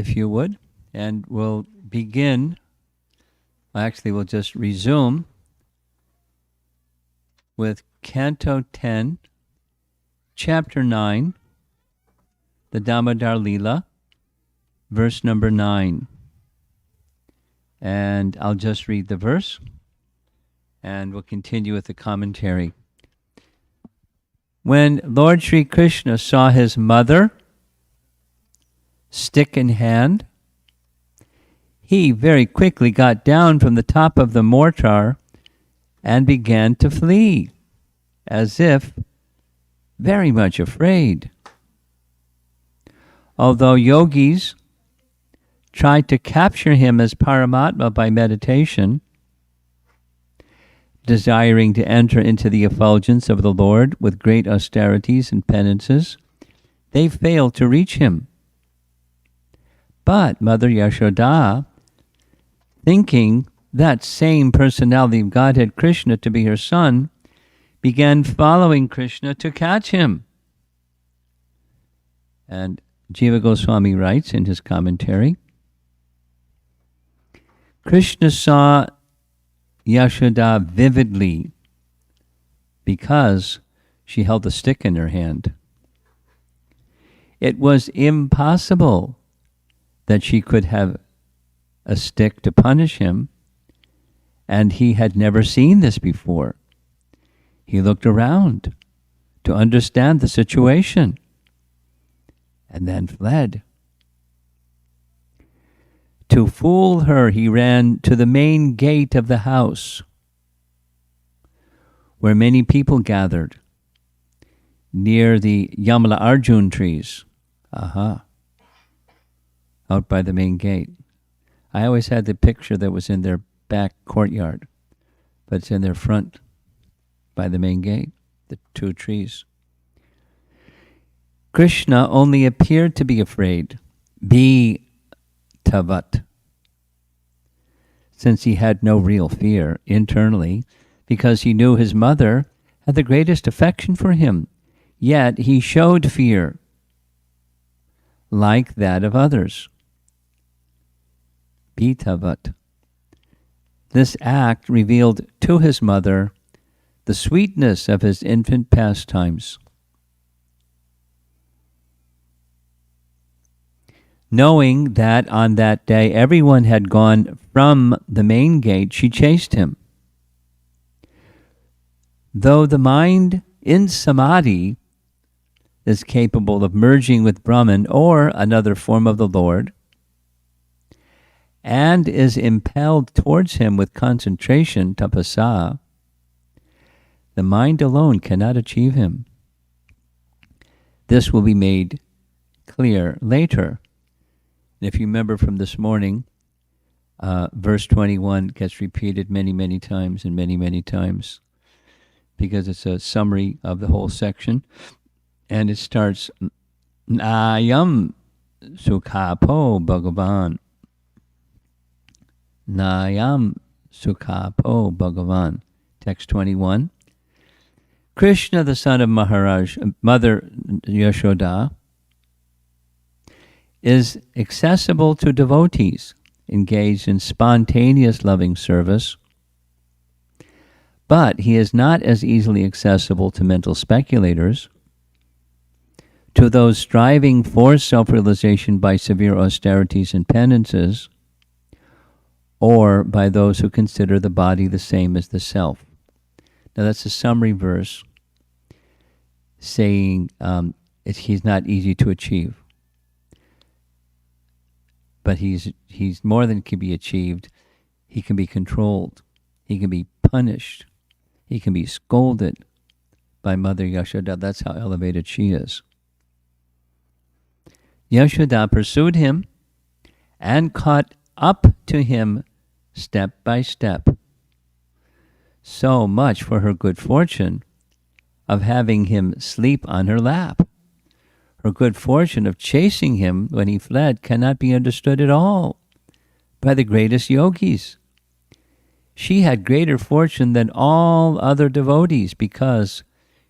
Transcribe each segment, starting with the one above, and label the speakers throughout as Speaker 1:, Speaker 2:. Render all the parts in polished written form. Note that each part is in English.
Speaker 1: if you would, and we'll begin. Actually, we'll just resume with Canto 10, Chapter 9, the Damodara Lila, verse number 9. And I'll just read the verse, and we'll continue with the commentary. When Lord Sri Krishna saw his mother, stick in hand, he very quickly got down from the top of the mortar and began to flee, as if very much afraid. Although yogis tried to capture him as Paramatma by meditation, desiring to enter into the effulgence of the Lord with great austerities and penances, they failed to reach him. But Mother Yashoda, thinking that same personality of Godhead Krishna to be her son, began following Krishna to catch him. And Jiva Goswami writes in his commentary, Krishna saw Yashoda vividly because she held a stick in her hand. It was impossible that she could have a stick to punish him, and he had never seen this before. He looked around to understand the situation and then fled. To fool her, he ran to the main gate of the house, where many people gathered, near the Yamala Arjun trees. Out by the main gate. I always had the picture that was in their back courtyard, but it's in their front by the main gate, the two trees. Krishna only appeared to be afraid, tavat, since he had no real fear internally, because he knew his mother had the greatest affection for him, yet he showed fear like that of others. Bitavat. This act revealed to his mother the sweetness of his infant pastimes. Knowing that on that day everyone had gone from the main gate, she chased him. Though the mind in samadhi is capable of merging with Brahman or another form of the Lord, and is impelled towards him with concentration, tapasa, the mind alone cannot achieve him. This will be made clear later. If you remember from this morning, verse 21 gets repeated many, many times and many, many times because it's a summary of the whole section. And it starts, Nayam Sukhapo Bhagavan. Nayam Sukhapo Bhagavan. Text 21. Krishna, the son of Maharaj, Mother Yashoda, is accessible to devotees engaged in spontaneous loving service, but he is not as easily accessible to mental speculators, to those striving for self-realization by severe austerities and penances, or by those who consider the body the same as the self. Now that's a summary verse saying he's not easy to achieve. But he's more than can be achieved. He can be controlled. He can be punished. He can be scolded by Mother Yashoda. That's how elevated she is. Yashoda pursued him and caught up to him step by step. So much for her good fortune of having him sleep on her lap. Her good fortune of chasing him when he fled cannot be understood at all by the greatest yogis. She had greater fortune than all other devotees because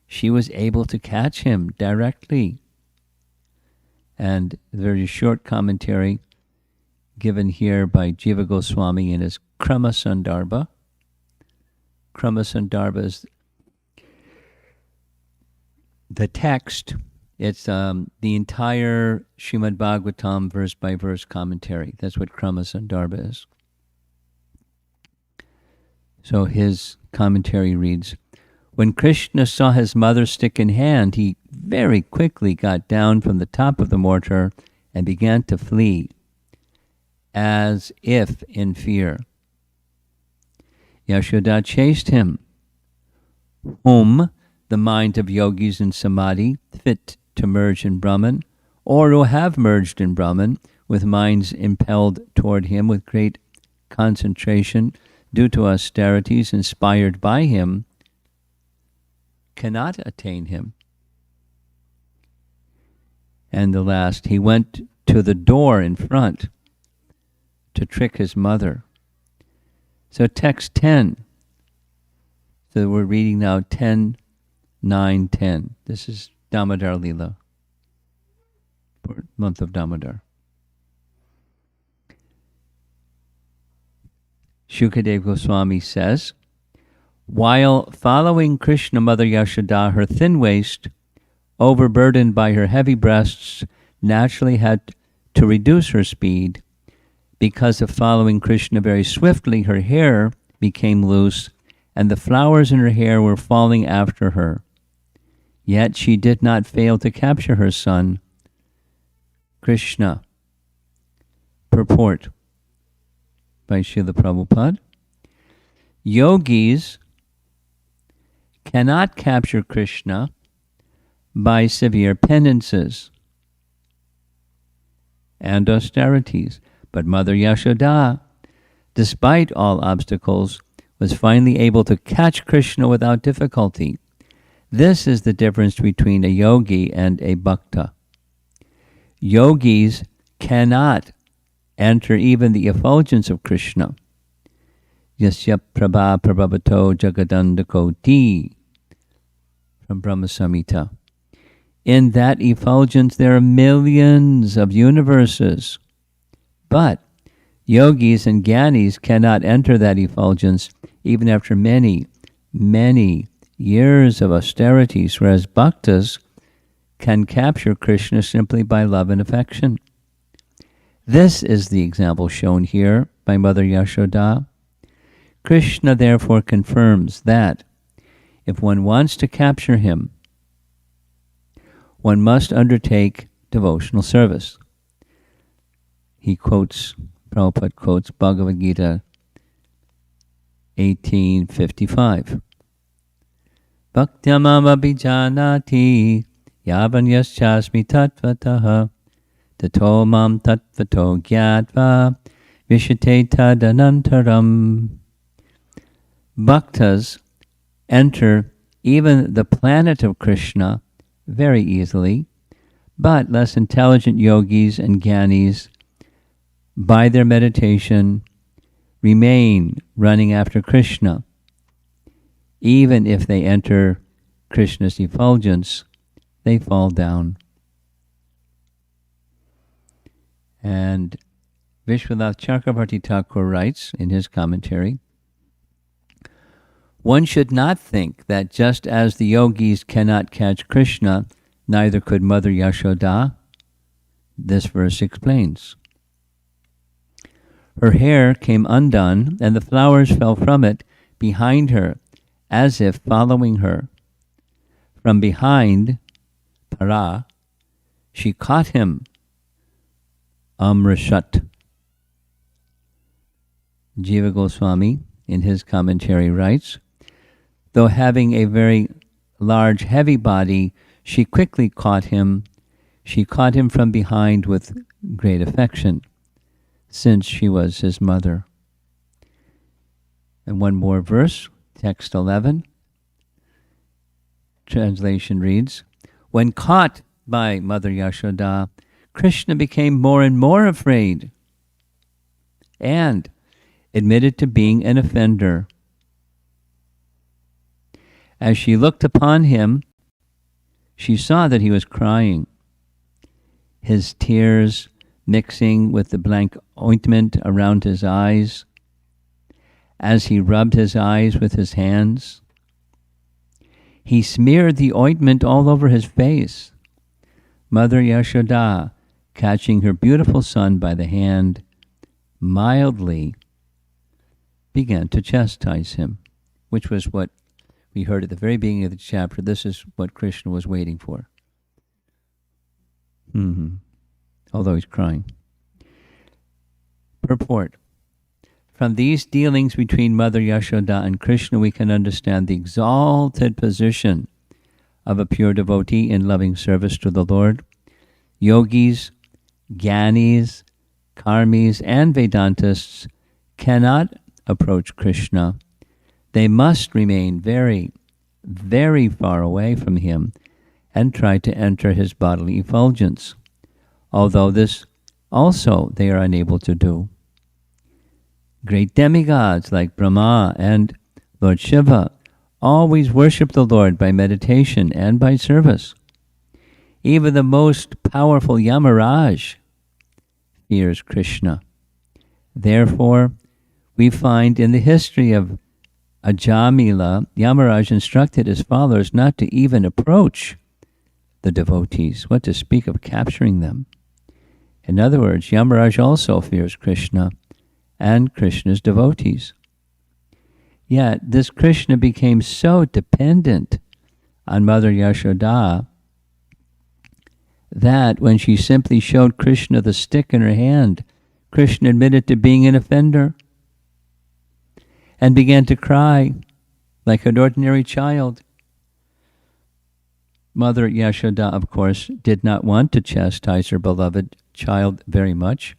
Speaker 1: she was able to catch him directly. And a very short commentary given here by Jiva Goswami in his Krama Sandarbha. Krama Sandarbha is the text. It's the entire Srimad Bhagavatam verse by verse commentary. That's what Krama Sandarbha is. So his commentary reads, when Krishna saw his mother stick in hand, he very quickly got down from the top of the mortar and began to flee, as if in fear. Yashoda chased him, whom the mind of yogis in samadhi, fit to merge in Brahman, or who have merged in Brahman, with minds impelled toward him with great concentration due to austerities inspired by him, cannot attain him. And the last, he went to the door in front to trick his mother. So text 10. So we're reading now 10, 9, 10. This is Damodara Lila for month of Damodar. Shukadev Goswami says, while following Krishna, Mother Yashoda, her thin waist, overburdened by her heavy breasts, naturally had to reduce her speed. Because of following Krishna very swiftly, her hair became loose, and the flowers in her hair were falling after her. Yet she did not fail to capture her son, Krishna. Purport by Srila Prabhupada. Yogis cannot capture Krishna by severe penances and austerities, but Mother Yashoda, despite all obstacles, was finally able to catch Krishna without difficulty. This is the difference between a yogi and a bhakta. Yogis cannot enter even the effulgence of Krishna. Yasya prabha prabhavato jagadandakoti, from Brahma Samhita. In that effulgence there are millions of universes. But yogis and jnanis cannot enter that effulgence even after many, many years of austerities, whereas bhaktas can capture Krishna simply by love and affection. This is the example shown here by Mother Yashoda. Krishna therefore confirms that if one wants to capture him, one must undertake devotional service. He quotes, Prabhupada quotes Bhagavad Gita 18:55. Bhaktyamam abhijanati yavan yaschasmi tattvataha tato mam tattvato gyatva vishate tadanantaram. Bhaktas enter even the planet of Krishna very easily, but less intelligent yogis and jnanis, by their meditation, remain running after Krishna. Even if they enter Krishna's effulgence, they fall down. And Vishwanath Chakravarti Thakur writes in his commentary, one should not think that just as the yogis cannot catch Krishna, neither could Mother Yashoda. This verse explains. Her hair came undone, and the flowers fell from it behind her, as if following her. From behind, para, she caught him, Amrishat. Jiva Goswami, in his commentary, writes, though having a very large, heavy body, she quickly caught him. She caught him from behind with great affection, since she was his mother. And one more verse, text 11. Translation reads, when caught by Mother Yashoda, Krishna became more and more afraid and admitted to being an offender. As she looked upon him, she saw that he was crying. His tears mixing with the blank ointment around his eyes, as he rubbed his eyes with his hands. He smeared the ointment all over his face. Mother Yashoda, catching her beautiful son by the hand, mildly began to chastise him, which was what we heard at the very beginning of the chapter. This is what Krishna was waiting for. Although he's crying. Purport. From these dealings between Mother Yashoda and Krishna, we can understand the exalted position of a pure devotee in loving service to the Lord. Yogis, Gyanis, Karmis, and Vedantists cannot approach Krishna. They must remain very, very far away from him and try to enter his bodily effulgence, although this also they are unable to do. Great demigods like Brahma and Lord Shiva always worship the Lord by meditation and by service. Even the most powerful Yamaraj fears Krishna. Therefore, we find in the history of Ajamila, Yamaraj instructed his followers not to even approach the devotees, what to speak of capturing them. In other words, Yamaraj also fears Krishna and Krishna's devotees. Yet this Krishna became so dependent on Mother Yashoda that when she simply showed Krishna the stick in her hand, Krishna admitted to being an offender and began to cry like an ordinary child. Mother Yashoda, of course, did not want to chastise her beloved child very much,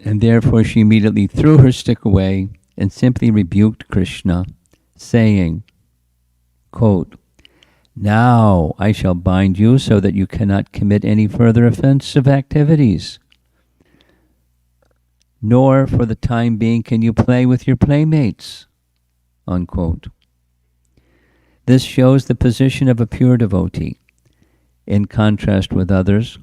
Speaker 1: and therefore she immediately threw her stick away and simply rebuked Krishna, saying, quote, "Now I shall bind you so that you cannot commit any further offensive activities, nor for the time being can you play with your playmates," unquote. This shows the position of a pure devotee, in contrast with others,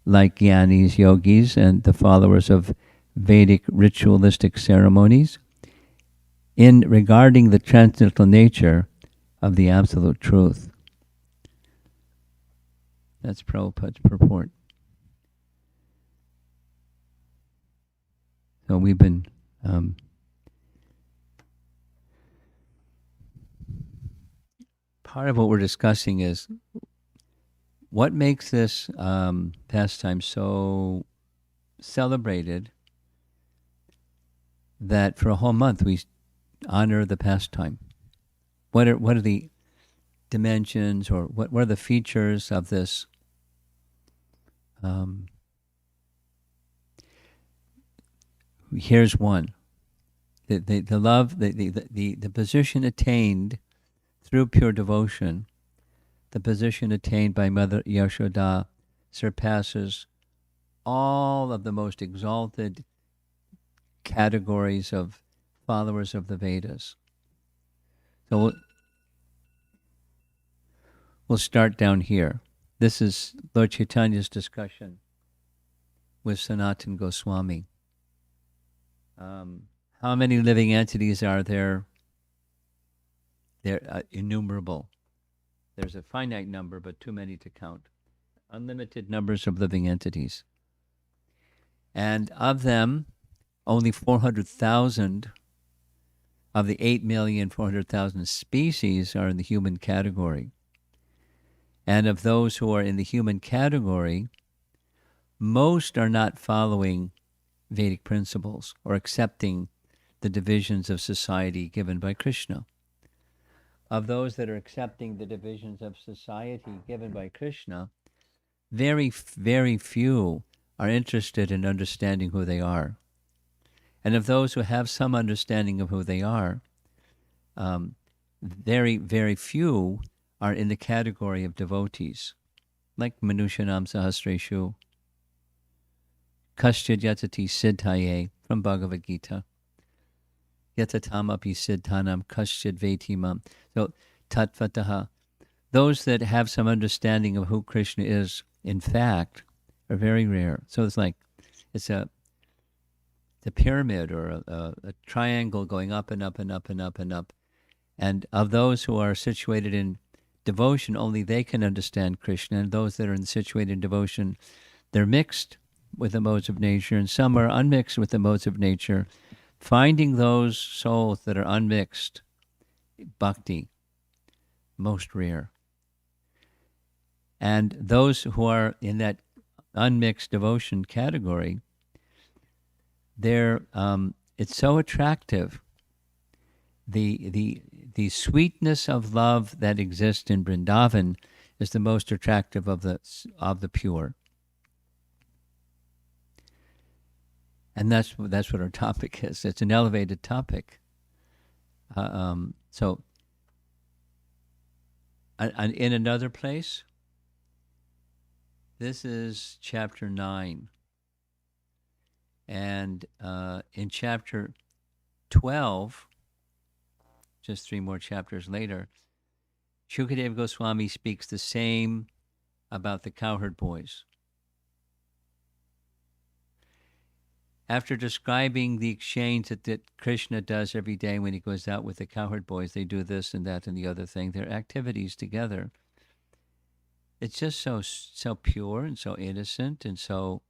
Speaker 1: like Gyanis, Yogis, and the followers of Vedic ritualistic ceremonies, in regarding the transcendental nature of the absolute truth. That's Prabhupada's purport. So we've been part of what we're discussing is what makes this pastime so celebrated that for a whole month we honor the pastime. What are the dimensions, or what are the features of this? Here's one: the love, the position attained through pure devotion. The position attained by Mother Yashoda surpasses all of the most exalted categories of followers of the Vedas. So we'll start down here. This is Lord Chaitanya's discussion with Sanatana Goswami. How many living entities are there? They're innumerable. There's a finite number, but too many to count. Unlimited numbers of living entities. And of them, only 400,000 of the 8,400,000 species are in the human category. And of those who are in the human category, most are not following Vedic principles or accepting the divisions of society given by Krishna. Of those that are accepting the divisions of society given by Krishna, very, very few are interested in understanding who they are. And of those who have some understanding of who they are, very, very few are in the category of devotees, like Manushanam Sahasreshu, Kasyad Yatati Siddhaye from Bhagavad Gita, Yatatamapi Siddhanam Kasyad Vetimam. So, Tatvataha, those that have some understanding of who Krishna is, in fact, are very rare. So it's a pyramid or a triangle going up and up and up and up and up. And of those who are situated in devotion, only they can understand Krishna. And those that are situated in devotion, they're mixed with the modes of nature, and some are unmixed with the modes of nature. Finding those souls that are unmixed, bhakti, most rare. And those who are in that unmixed devotion category, it's so attractive. The sweetness of love that exists in Vrindavan is the most attractive of the pure. And that's what our topic is. It's an elevated topic. So, in another place, this is chapter 9. And in chapter 12, just 3 more chapters later, Shukadeva Goswami speaks the same about the cowherd boys. After describing the exchange that Krishna does every day when he goes out with the cowherd boys, they do this and that and the other thing, their activities together. It's just so pure and so innocent and so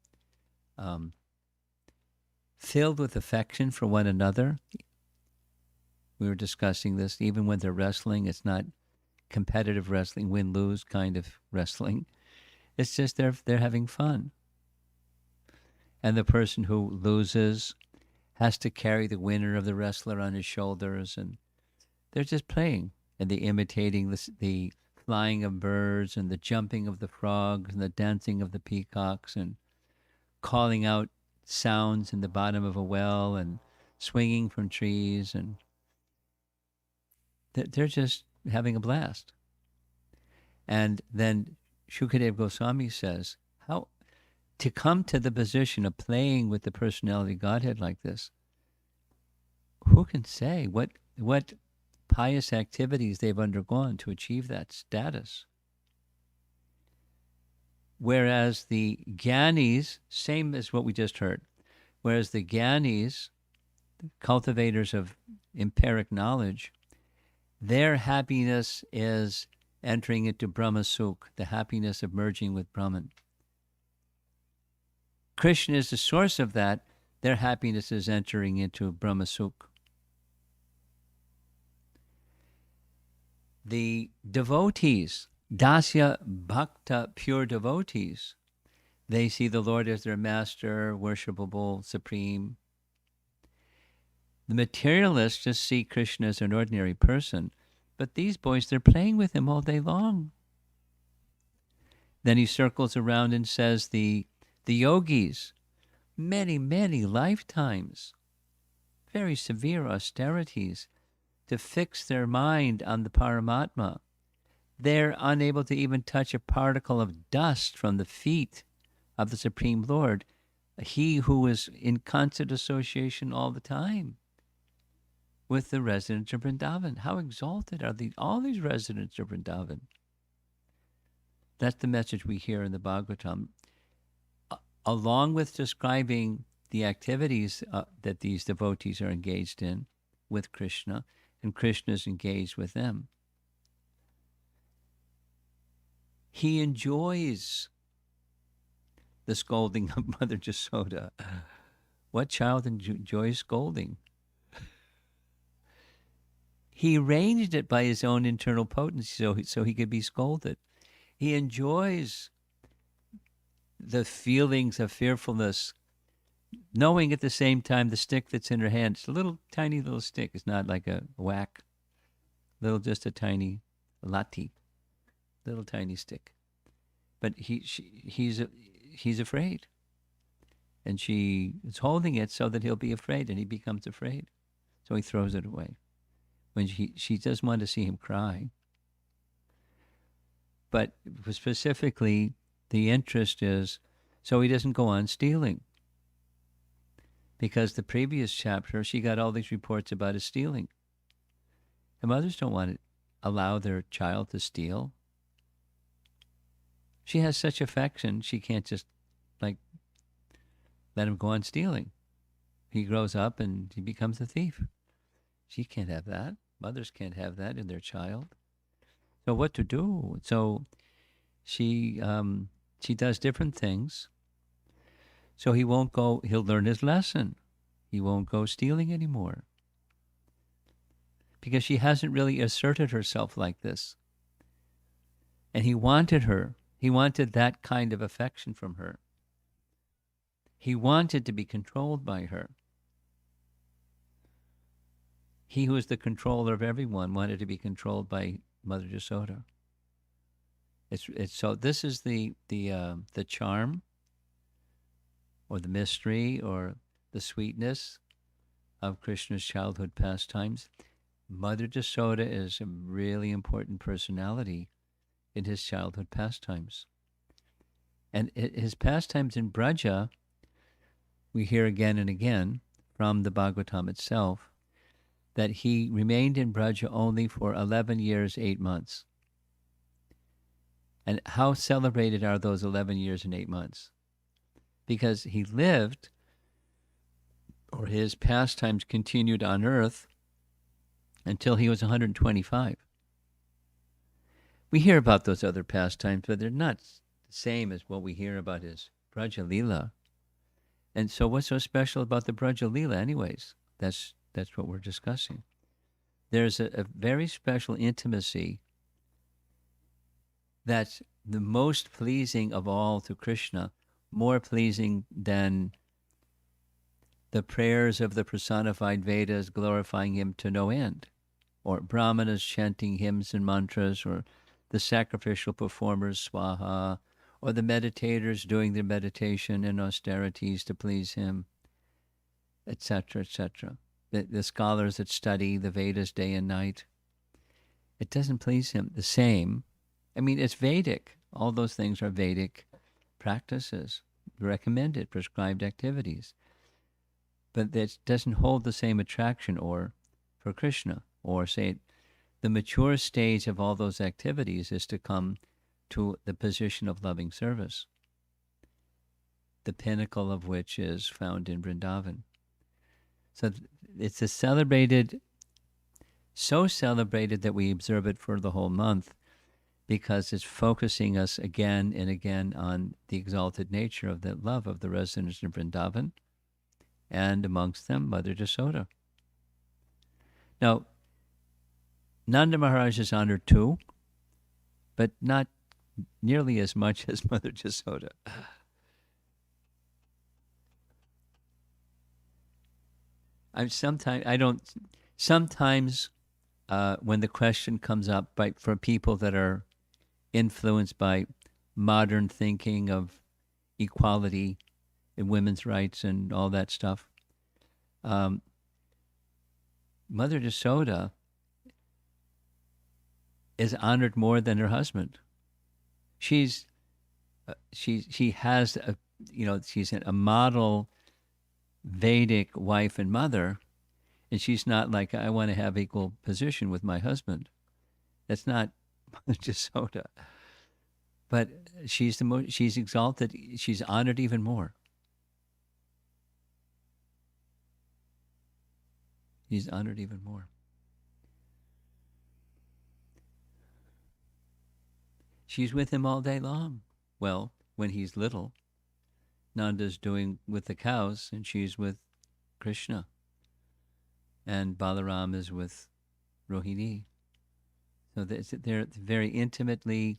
Speaker 1: filled with affection for one another. We were discussing this. Even when they're wrestling, it's not competitive wrestling, win-lose kind of wrestling. It's just they're having fun. And the person who loses has to carry the winner of the wrestler on his shoulders, and they're just playing, and they're imitating the flying of birds and the jumping of the frogs and the dancing of the peacocks and calling out sounds in the bottom of a well and swinging from trees, and they're just having a blast. And then Shukadeva Goswami says, how to come to the position of playing with the personality Godhead like this, who can say what pious activities they've undergone to achieve that status? Whereas the Gyanis, same as what we just heard, whereas the Gyanis, cultivators of empiric knowledge, their happiness is entering into Brahma Sukh, the happiness of merging with Brahman. Krishna is the source of that. Their happiness is entering into Brahma Sukh. The devotees, Dasya Bhakta, pure devotees, they see the Lord as their master, worshipable, supreme. The materialists just see Krishna as an ordinary person, but these boys, they're playing with him all day long. Then he circles around and says the yogis, many, many lifetimes, very severe austerities to fix their mind on the Paramatma. They're unable to even touch a particle of dust from the feet of the Supreme Lord, he who is in constant association all the time with the residents of Vrindavan. How exalted are all these residents of Vrindavan? That's the message we hear in the Bhagavatam. Along with describing the activities that these devotees are engaged in with Krishna, and Krishna is engaged with them, he enjoys the scolding of Mother Jasoda. What child enjoys scolding? He arranged it by his own internal potency so he could be scolded. He enjoys the feelings of fearfulness, knowing at the same time the stick that's in her hand, it's a little tiny little stick. It's not like a whack, just a tiny lati, little tiny stick. But he's afraid, and she is holding it so that he'll be afraid, and he becomes afraid, so he throws it away. When she doesn't want to see him cry, but specifically the interest is so he doesn't go on stealing. Because the previous chapter, she got all these reports about his stealing. The mothers don't want to allow their child to steal. She has such affection, she can't just Like, let him go on stealing. He grows up and he becomes a thief. She can't have that. Mothers can't have that in their child. So what to do? So she does different things. So he won't go. He'll learn his lesson. He won't go stealing anymore because she hasn't really asserted herself like this. And he wanted her. He wanted that kind of affection from her. He wanted to be controlled by her. He who is the controller of everyone wanted to be controlled by Mother Yasoda. It's so this is the charm or the mystery or the sweetness of Krishna's childhood pastimes. Mother Yasoda is a really important personality in his childhood pastimes. And his pastimes in Braja, we hear again and again from the Bhagavatam itself, that he remained in Braja only for 11 years, 8 months. And how celebrated are those 11 years and 8 months? Because he lived, or his pastimes continued on earth until he was 125. We hear about those other pastimes, but they're not the same as what we hear about his Braja Lila. And so what's so special about the Braja Lila anyways? That's what we're discussing. There's a very special intimacy that's the most pleasing of all to Krishna, more pleasing than the prayers of the personified Vedas glorifying him to no end, or brahmanas chanting hymns and mantras, or the sacrificial performers swaha, or the meditators doing their meditation and austerities to please him, etc., etc. The scholars that study the Vedas day and night. It doesn't please him the same. I mean, it's Vedic. All those things are Vedic practices, recommended, prescribed activities. But it doesn't hold the same attraction or for Krishna. Or say, the mature stage of all those activities is to come to the position of loving service, the pinnacle of which is found in Vrindavan. So it's a celebrated, so celebrated that we observe it for the whole month, because it's focusing us again and again on the exalted nature of that love of the residents in Vrindavan, and amongst them, Mother Yasoda. Now, Nanda Maharaj is honored too, but not nearly as much as Mother Yasoda. Sometimes when the question comes up for people that are influenced by modern thinking of equality and women's rights and all that stuff, Mother Yasoda is honored more than her husband. She has she's a model Vedic wife and mother, and she's not like, I want to have equal position with my husband. That's not Mother Yasoda. But she's exalted. She's honored even more. He's honored even more. She's with him all day long. Well, when he's little, Nanda's doing with the cows, and she's with Krishna. And Balaram is with Rohini. So they're very intimately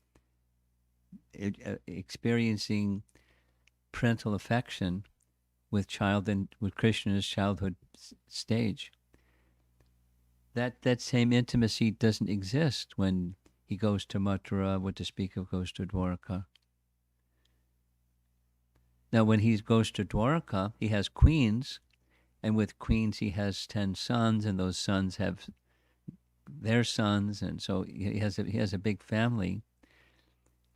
Speaker 1: experiencing parental affection with Krishna's childhood stage. That same intimacy doesn't exist when he goes to Mathura, what to speak of goes to Dwarka. Now, when he goes to Dwarka, he has queens, and with queens he has 10 sons, and those sons have their sons, and so he has a big family.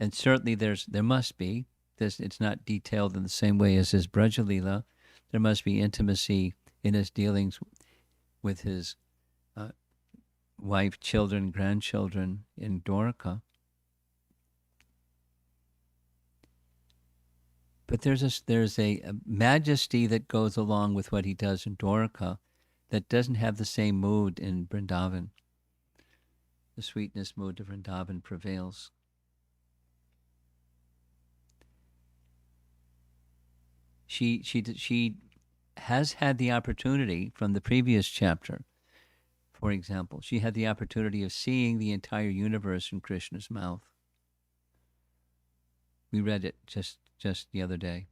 Speaker 1: And certainly there must be this. It's not detailed in the same way as his Braja Lila. There must be intimacy in his dealings with his wife, children, grandchildren in Dwarka. But there's a majesty that goes along with what he does in Dwarka that doesn't have the same mood in Vrindavan. The sweetness mood of Vrindavan prevails. She has had the opportunity from the previous chapter. For example, she had the opportunity of seeing the entire universe in Krishna's mouth. We read it just the other day.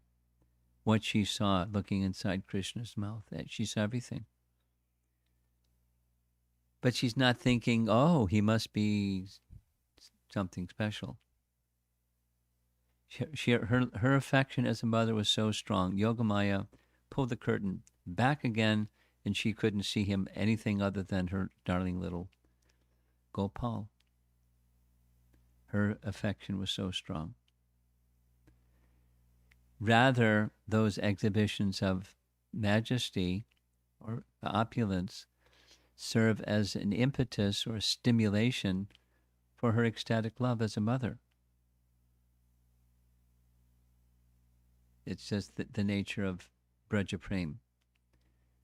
Speaker 1: What she saw looking inside Krishna's mouth. She saw everything. But she's not thinking, oh, he must be something special. Her affection as a mother was so strong. Yogamaya pulled the curtain back again, and she couldn't see him anything other than her darling little Gopal. Her affection was so strong. Rather, those exhibitions of majesty or opulence serve as an impetus or a stimulation for her ecstatic love as a mother. It's just the nature of Braja Prem.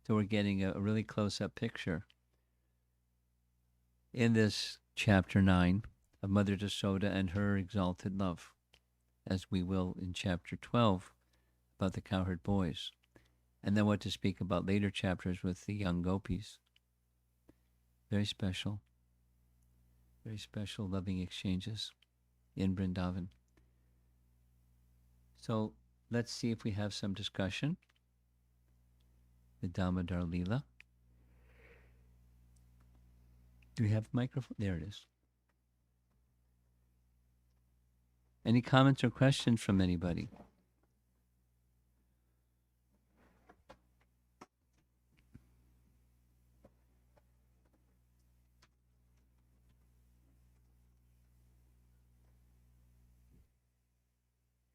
Speaker 1: So we're getting a really close-up picture in this chapter 9 of Mother Yasoda and her exalted love, as we will in chapter 12 about the cowherd boys, and then what to speak about later chapters with the young gopis. Very special loving exchanges in Vrindavan. So let's see if we have some discussion. The Damodara Lila. Do we have a microphone? There it is. Any comments or questions from anybody?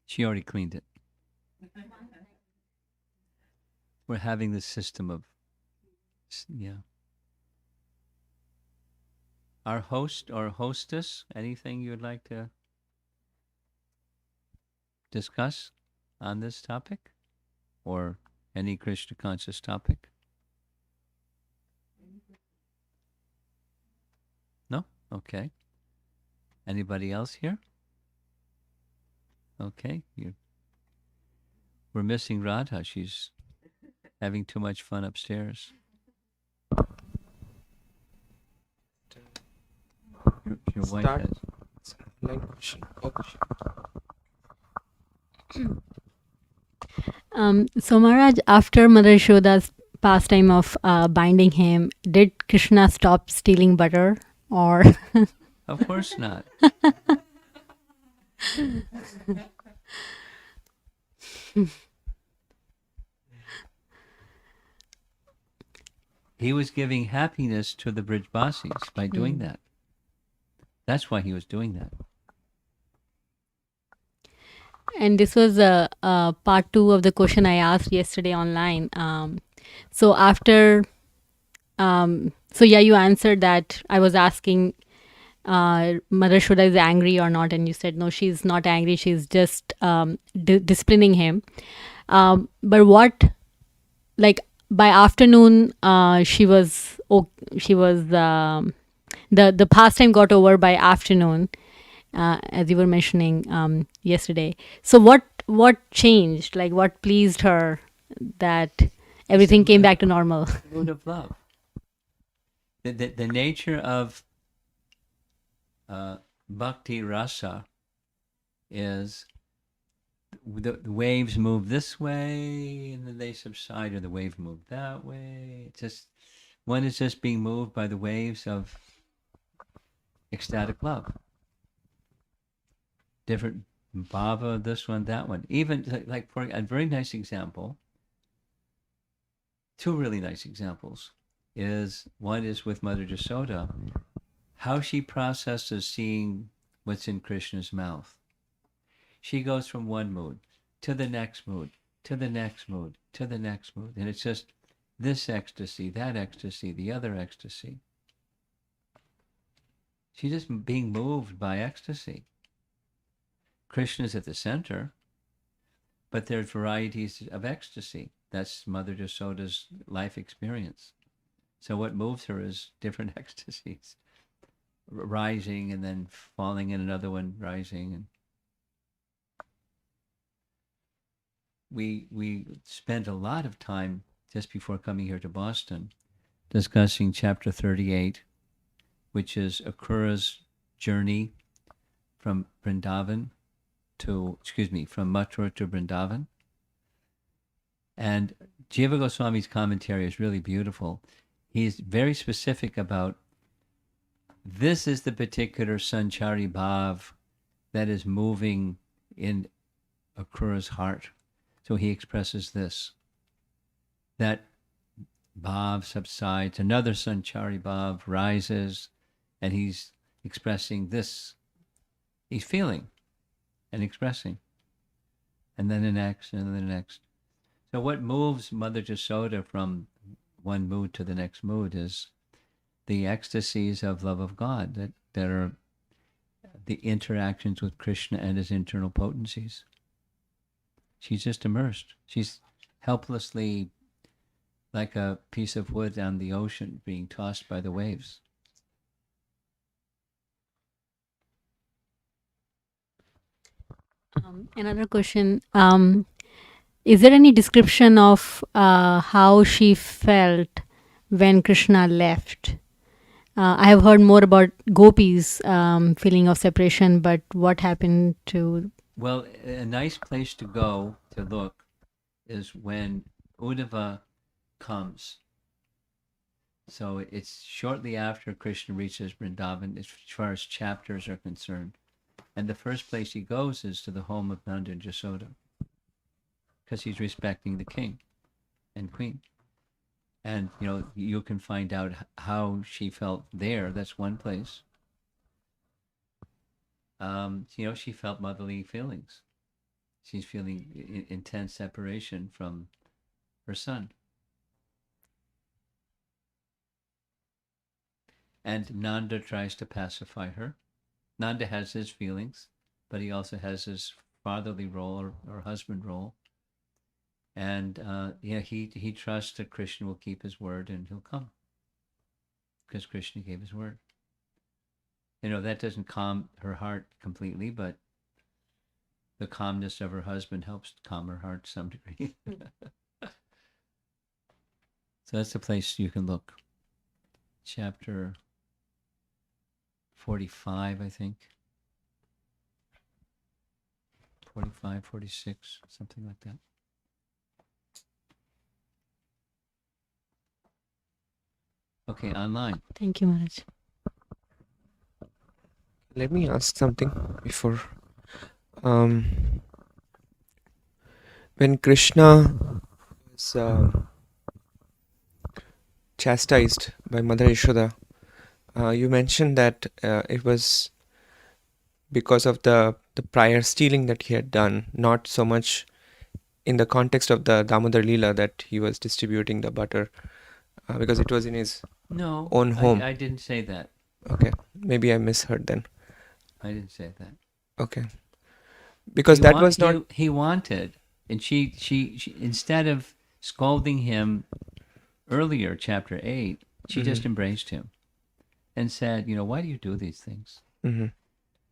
Speaker 1: She already cleaned it. We're having this system of, yeah. Our host or hostess, anything you would like to discuss on this topic or any Krishna conscious topic? No? Okay. Anybody else here? Okay. We're missing Radha. She's having too much fun upstairs. Your wife has.
Speaker 2: Line question.
Speaker 3: So Maharaj, after Mother Yashoda's pastime of binding him, did Krishna stop stealing butter, or?
Speaker 1: Of course not. He was giving happiness to the Brijbasis by doing that. That's why he was doing that.
Speaker 3: And this was part 2 of the question I asked yesterday online. So after, you answered that. I was asking Mother Yashoda is angry or not, and you said no, she's not angry. She's just disciplining him. But what, like by afternoon, she was the pastime got over by afternoon. As you were mentioning yesterday. So what changed? Like what pleased her that everything came back to normal?
Speaker 1: Mood of love. The nature of bhakti rasa is the waves move this way and then they subside, or the wave moved that way. It's just one is just being moved by the waves of ecstatic love. Different bhava, this one, that one. Even like for a very nice example, 2 really nice examples is, one is with Mother Yasoda, how she processes seeing what's in Krishna's mouth. She goes from one mood to the next mood, to the next mood, to the next mood. And it's just this ecstasy, that ecstasy, the other ecstasy. She's just being moved by ecstasy. Krishna's at the center, But there's varieties of ecstasy. That's Mother Yasoda's life experience. So what moves her is different ecstasies, rising and then falling in another one, rising. And we spent a lot of time just before coming here to Boston discussing chapter 38, which is Akura's journey from Vrindavan from Mathura to Vrindavan. And Jiva Goswami's commentary is really beautiful. He's very specific about this is the particular Sanchari Bhav that is moving in Akura's heart. So he expresses this, that Bhav subsides, another Sanchari Bhav rises, and he's expressing this. He's feeling and expressing. And then the next, and then the next. So what moves Mother Yasoda from one mood to the next mood is the ecstasies of love of God that are the interactions with Krishna and his internal potencies. She's just immersed. She's helplessly like a piece of wood on the ocean being tossed by the waves.
Speaker 3: Another question. Is there any description of how she felt when Krishna left? I have heard more about gopis' feeling of separation, but what happened to...
Speaker 1: Well, a nice place to go to look is when Uddhava comes. So it's shortly after Krishna reaches Vrindavan as far as chapters are concerned. And the first place he goes is to the home of Nanda and Yasoda, because he's respecting the king and queen. And, you can find out how she felt there. That's one place. She felt motherly feelings. She's feeling intense separation from her son. And Nanda tries to pacify her. Nanda has his feelings, but he also has his fatherly role or husband role. And he trusts that Krishna will keep his word and he'll come, because Krishna gave his word. That doesn't calm her heart completely, but the calmness of her husband helps calm her heart to some degree. So that's the place you can look. Chapter 45, I think. 45, 46, something like that. Okay, online.
Speaker 3: Thank you, Maharaj.
Speaker 2: Let me ask something before. When Krishna was chastised by Mother Yashoda, you mentioned that it was because of the prior stealing that he had done, not so much in the context of the Damodara Lila that he was distributing the butter, because it was in his own home.
Speaker 1: I didn't say that.
Speaker 2: Okay, maybe I misheard then.
Speaker 1: I didn't say that.
Speaker 2: Okay, because that was not...
Speaker 1: He wanted, and she instead of scolding him earlier, chapter 8, she just embraced him and said, why do you do these things?
Speaker 2: Mm-hmm.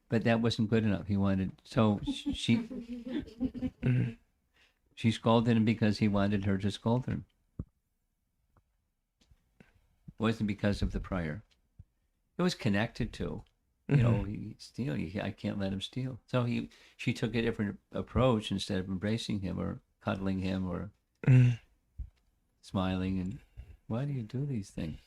Speaker 1: But that wasn't good enough. He wanted, so she she scolded him because he wanted her to scold him. It wasn't because of the prior. It was connected to, he steal. I can't let him steal. So she took a different approach. Instead of embracing him or cuddling him or smiling, and why do you do these things?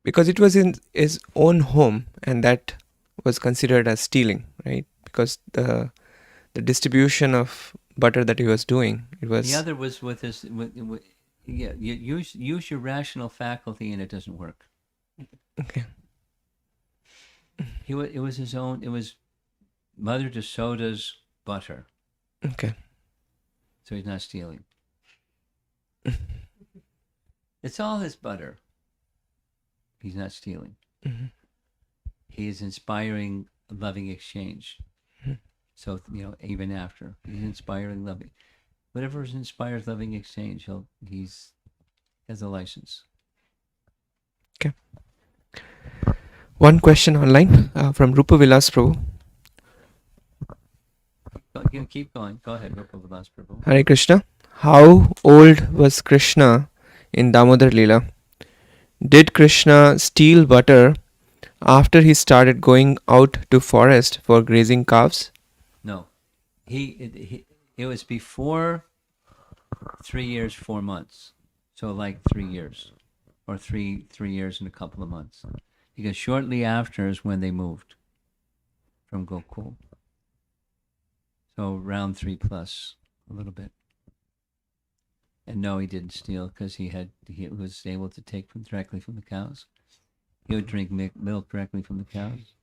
Speaker 2: Because it was in his own home, and that was considered as stealing, right? Because the distribution of butter that he was doing, it was...
Speaker 1: The other was with his... you use your rational faculty and it doesn't work.
Speaker 2: Okay.
Speaker 1: It was his own... It was Mother Yasoda's butter.
Speaker 2: Okay.
Speaker 1: So he's not stealing. It's all his butter. He's not stealing.
Speaker 2: Mm-hmm.
Speaker 1: He is inspiring a loving exchange. So even after he's inspiring loving, whatever inspires loving exchange, he's has a license.
Speaker 2: Okay. One question online from Rupa Vilas Prabhu.
Speaker 1: Keep going. Go ahead, Rupa Vilas Prabhu.
Speaker 2: Hare Krishna. How old was Krishna in Damodara Lila? Did Krishna steal butter after he started going out to forest for grazing calves?
Speaker 1: No, it was before 3 years 4 months, so like 3 years, or 3 years and a couple of months, because shortly after is when they moved from Gokul. So around 3 plus a little bit. And no, he didn't steal because he was able to take directly from the cows. He would drink milk directly from the cows.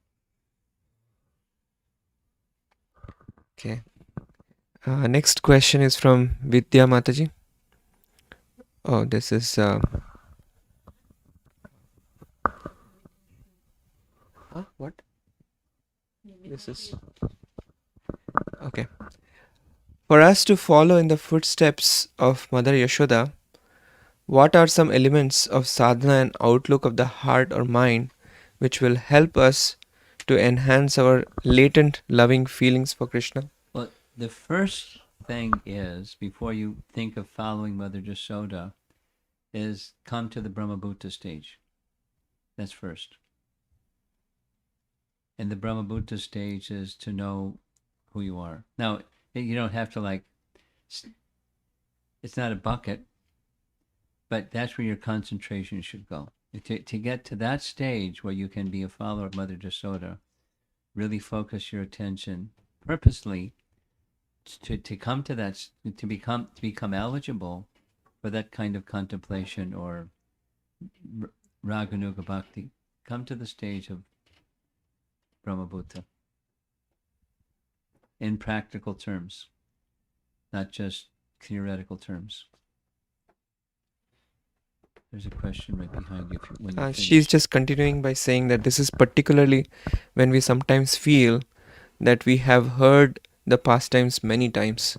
Speaker 2: Okay. Next question is from Vidya Mataji. Oh, this is. What? This is. Okay. For us to follow in the footsteps of Mother Yashoda, what are some elements of sadhana and outlook of the heart or mind which will help us to enhance our latent loving feelings for Krishna?
Speaker 1: Well, the first thing is, before you think of following Mother Jasoda, is come to the Brahmabhuta stage. That's first. And the Brahmabhuta stage is to know who you are. Now, you don't have to it's not a bucket, but that's where your concentration should go. To get to that stage where you can be a follower of Mother Jasoda, really focus your attention purposely to come to that, to become eligible for that kind of contemplation or Raganuga Bhakti. Come to the stage of Brahmabhuta in practical terms, not just theoretical terms. There's a question right behind you. When you
Speaker 2: She's just continuing by saying that this is particularly when we sometimes feel that we have heard the pastimes many times.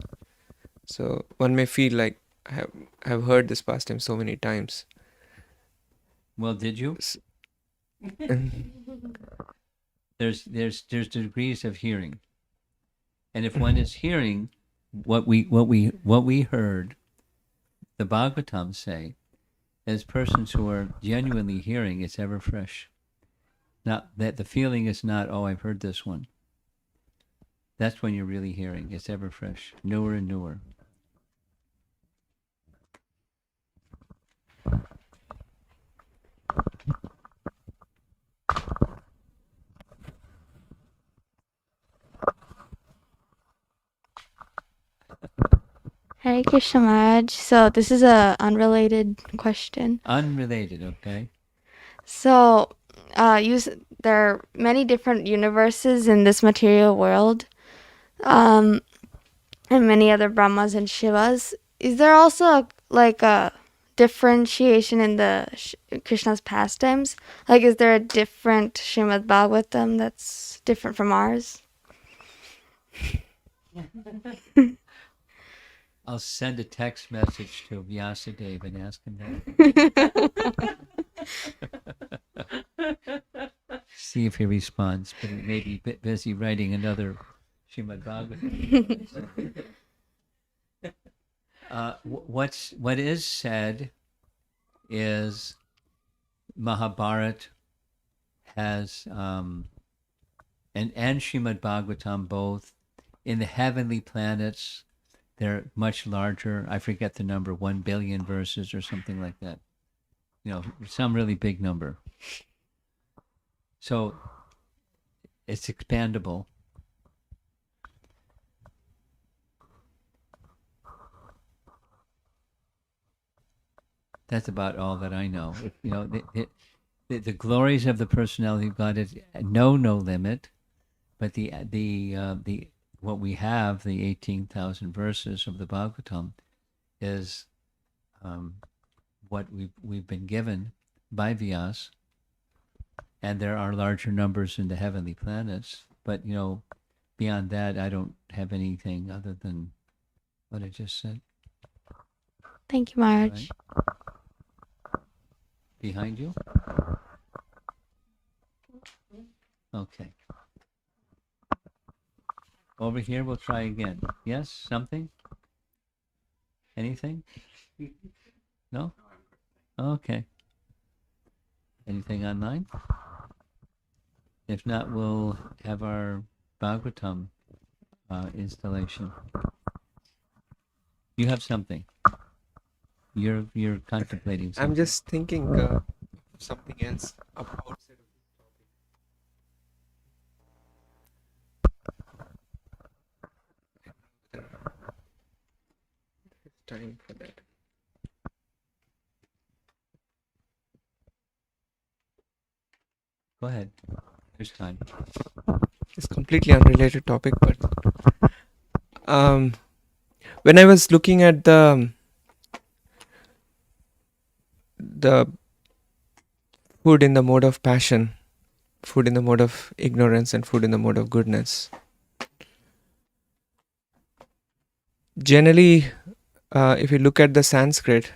Speaker 2: So one may feel like I have heard this pastime so many times.
Speaker 1: Well, did you? There's degrees of hearing, and if one is hearing what we heard the Bhagavatam say, as persons who are genuinely hearing, it's ever fresh. Not that the feeling is not, oh, I've heard this one. That's when you're really hearing. It's ever fresh, newer and newer.
Speaker 4: Hare Krishna Maharaj. So this is a unrelated question.
Speaker 1: Unrelated, okay?
Speaker 4: So, there are many different universes in this material world, and many other Brahmas and Shivas. Is there also a differentiation in the Krishna's pastimes? Like, is there a different Srimad Bhagavatam that's different from ours?
Speaker 1: I'll send a text message to Vyasadeva and ask him that. See if he responds, but he may be a bit busy writing another Srimad Bhagavatam. What is said is Mahabharata has and Srimad Bhagavatam both in the heavenly planets. They're much larger. I forget the number, 1 billion verses or something like that. Some really big number. So it's expandable. That's about all that I know. The glories of the personality of God know no limit, but the what we have, the 18,000 verses of the Bhagavatam, is what we've been given by Vyas, and there are larger numbers in the heavenly planets. But Beyond that, I don't have anything other than what I just said.
Speaker 4: Thank you, Maharaj.
Speaker 1: Right. Behind you? Okay. Over here, we'll try again. Yes, something? Anything? No? Okay. Anything online? If not, we'll have our Bhagavatam installation. You have something. You're contemplating something.
Speaker 2: I'm just thinking something else outside of this topic. It's time for that.
Speaker 1: Go ahead. There's time.
Speaker 2: It's completely unrelated topic, but when I was looking at the food in the mode of passion, food in the mode of ignorance, and food in the mode of goodness, generally, if you look at the Sanskrit,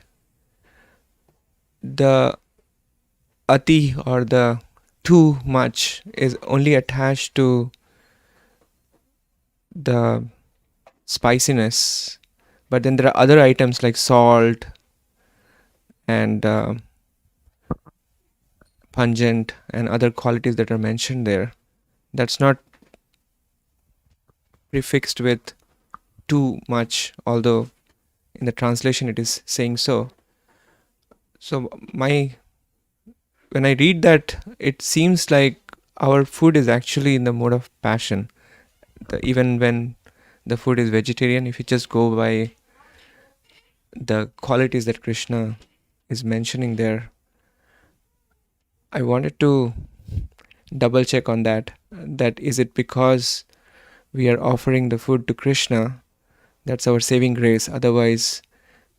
Speaker 2: the ati or the too much is only attached to the spiciness, but then there are other items like salt and pungent and other qualities that are mentioned there. That's not prefixed with too much, although in the translation it is saying so. So when I read that, it seems like our food is actually in the mode of passion. Even when the food is vegetarian, if you just go by the qualities that Krishna is mentioning there, I wanted to double check on that. That is it because we are offering the food to Krishna, that's our saving grace. Otherwise,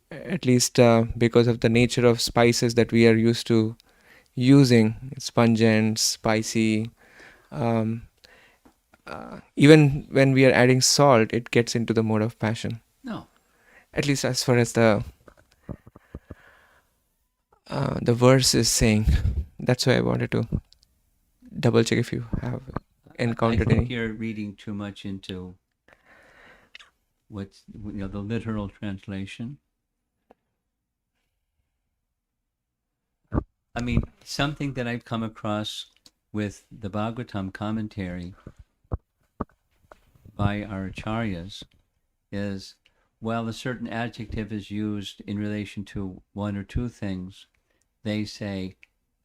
Speaker 2: at least because of the nature of spices that we are used to using, it's pungent, spicy. Even when we are adding salt, it gets into the mode of passion.
Speaker 1: No.
Speaker 2: At least as far as the verse is saying. That's why I wanted to double check if you have encountered
Speaker 1: I think
Speaker 2: any.
Speaker 1: you're reading too much into what's the literal translation. I mean, something that I've come across with the Bhagavatam commentary by our acharyas is, while a certain adjective is used in relation to one or two things, they say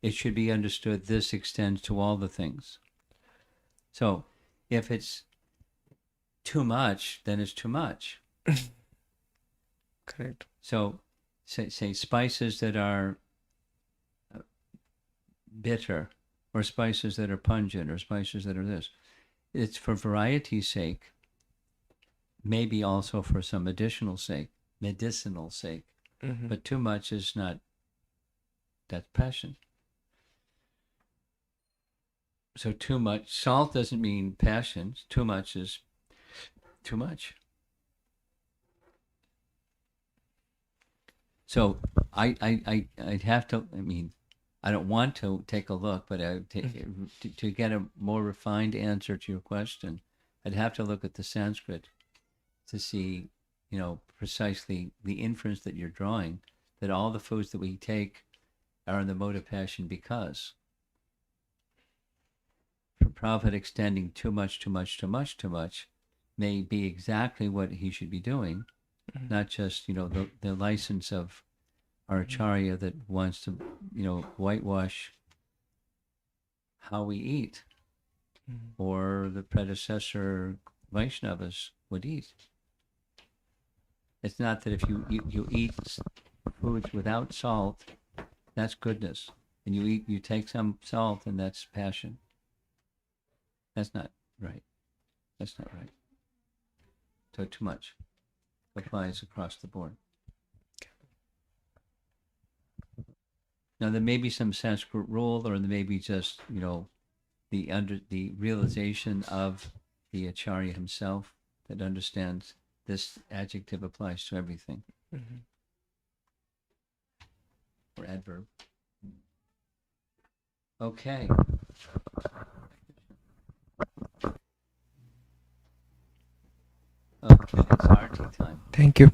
Speaker 1: it should be understood this extends to all the things. So if it's too much, then it's too much.
Speaker 2: Correct.
Speaker 1: So say spices that are bitter, or spices that are pungent, or spices that are this. It's for variety's sake, maybe also for some medicinal sake,
Speaker 2: Mm-hmm.
Speaker 1: but too much is not, that's passion. So too much, salt doesn't mean passion, too much is too much. So I'd have to, I don't want to take a look, but to get a more refined answer to your question, I'd have to look at the Sanskrit to see, precisely the inference that you're drawing, that all the foods that we take are in the mode of passion because. For Prabhupada, extending too much may be exactly what he should be doing, not just, the license of our acharya that wants to, whitewash how we eat, or the predecessor Vaishnavas would eat. It's not that if you eat foods without salt, that's goodness, and you take some salt and that's passion. That's not right. That's not right. So too much applies across the board. Now there may be some Sanskrit rule, or there may be just the realization of the Acharya himself that understands this adjective applies to everything, or adverb. Okay. Okay, it's RT time.
Speaker 2: Thank you.